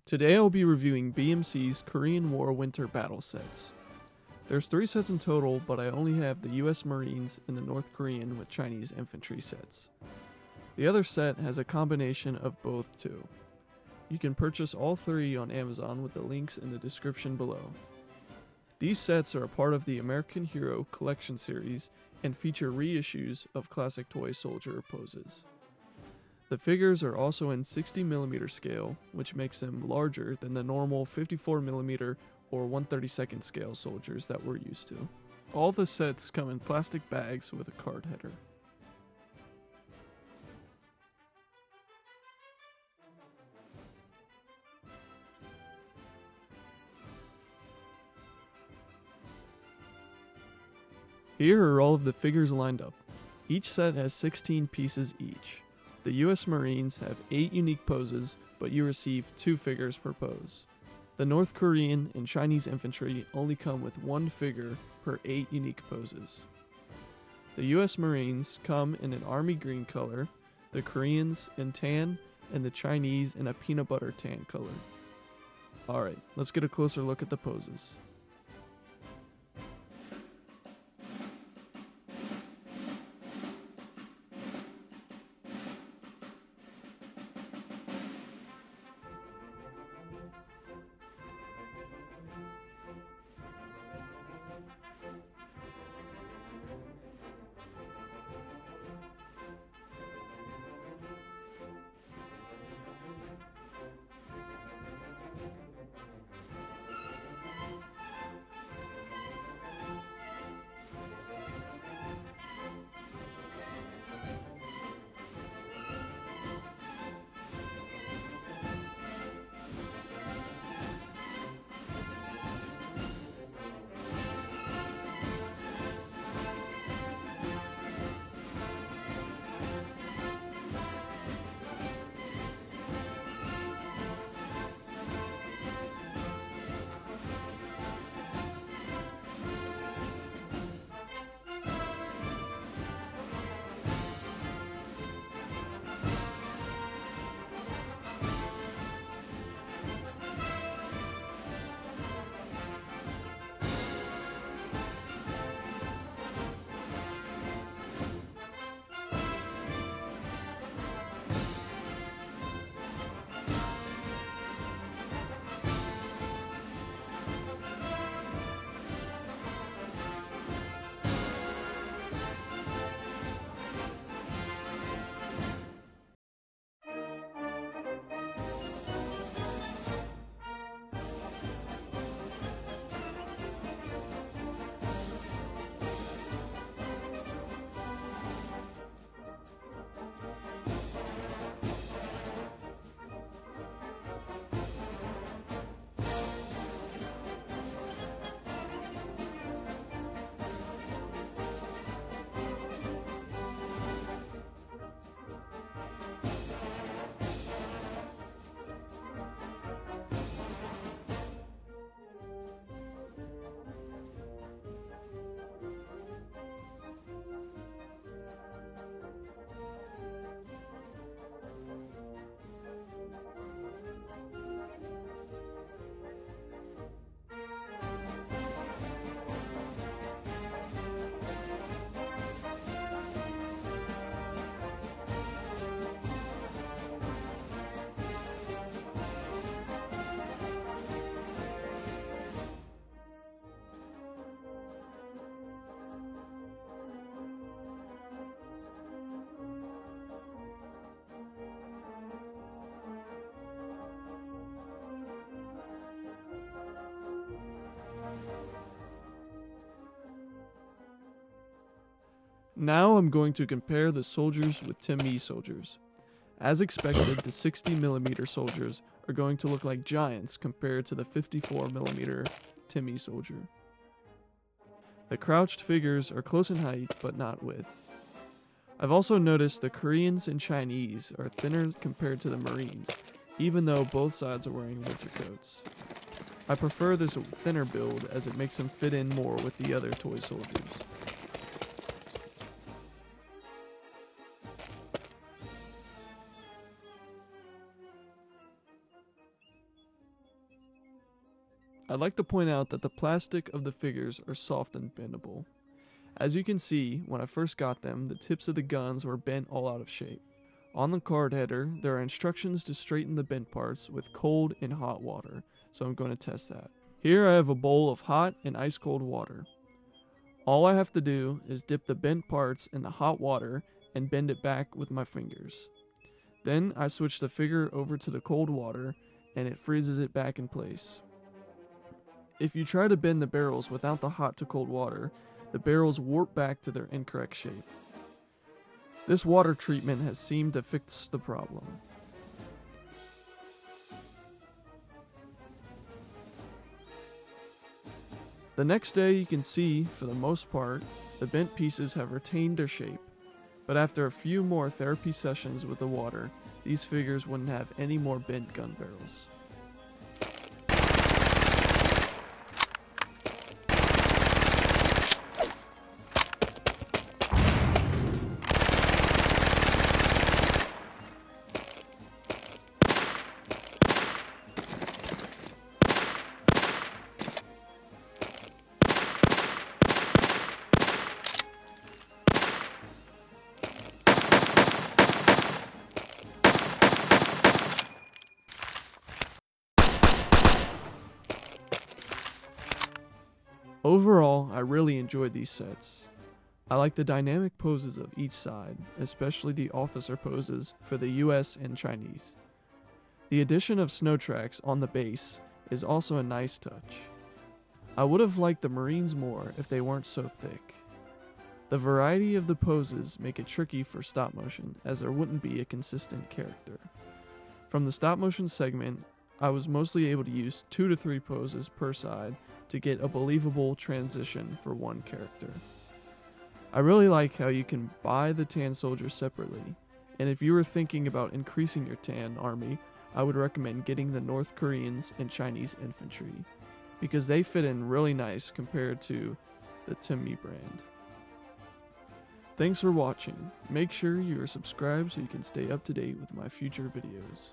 Today I'll be reviewing BMC's Korean War Winter Battle Sets. There's 3 sets in total, but I only have the US Marines and the North Korean with Chinese infantry sets. The other set has a combination of both too. You can purchase all 3 on Amazon with the links in the description below. These sets are a part of the American Hero Collection series and feature reissues of classic toy soldier poses. The figures are also in 60mm scale, which makes them larger than the normal 54mm or 1/32 scale soldiers that we're used to. All the sets come in plastic bags with a card header. Here are all of the figures lined up. Each set has 16 pieces each. The US Marines have 8 unique poses, but you receive 2 figures per pose. The North Korean and Chinese infantry only come with 1 figure per 8 unique poses. The US Marines come in an army green color, the Koreans in tan, and the Chinese in a peanut butter tan color. Alright, let's get a closer look at the poses. Now I'm going to compare the soldiers with TimMee soldiers. As expected, the 60mm soldiers are going to look like giants compared to the 54mm TimMee soldier. The crouched figures are close in height, but not width. I've also noticed the Koreans and Chinese are thinner compared to the Marines, even though both sides are wearing winter coats. I prefer this thinner build as it makes them fit in more with the other toy soldiers. I'd like to point out that the plastic of the figures are soft and bendable. As you can see, when I first got them, the tips of the guns were bent all out of shape. On the card header, there are instructions to straighten the bent parts with cold and hot water, so I'm going to test that. Here I have a bowl of hot and ice cold water. All I have to do is dip the bent parts in the hot water and bend it back with my fingers. Then I switch the figure over to the cold water and it freezes it back in place. If you try to bend the barrels without the hot to cold water, the barrels warp back to their incorrect shape. This water treatment has seemed to fix the problem. The next day you can see, for the most part, the bent pieces have retained their shape, but after a few more therapy sessions with the water, these figures wouldn't have any more bent gun barrels. Overall, I really enjoyed these sets. I like the dynamic poses of each side, especially the officer poses for the US and Chinese. The addition of snow tracks on the base is also a nice touch. I would have liked the Marines more if they weren't so thick. The variety of the poses make it tricky for stop motion, as there wouldn't be a consistent character. From the stop motion segment, I was mostly able to use 2 to 3 poses per side to get a believable transition for one character. I really like how you can buy the tan soldiers separately, and if you were thinking about increasing your tan army, I would recommend getting the North Koreans and Chinese infantry, because they fit in really nice compared to the TimMee brand. Thanks for watching. Make sure you are subscribed so you can stay up to date with my future videos.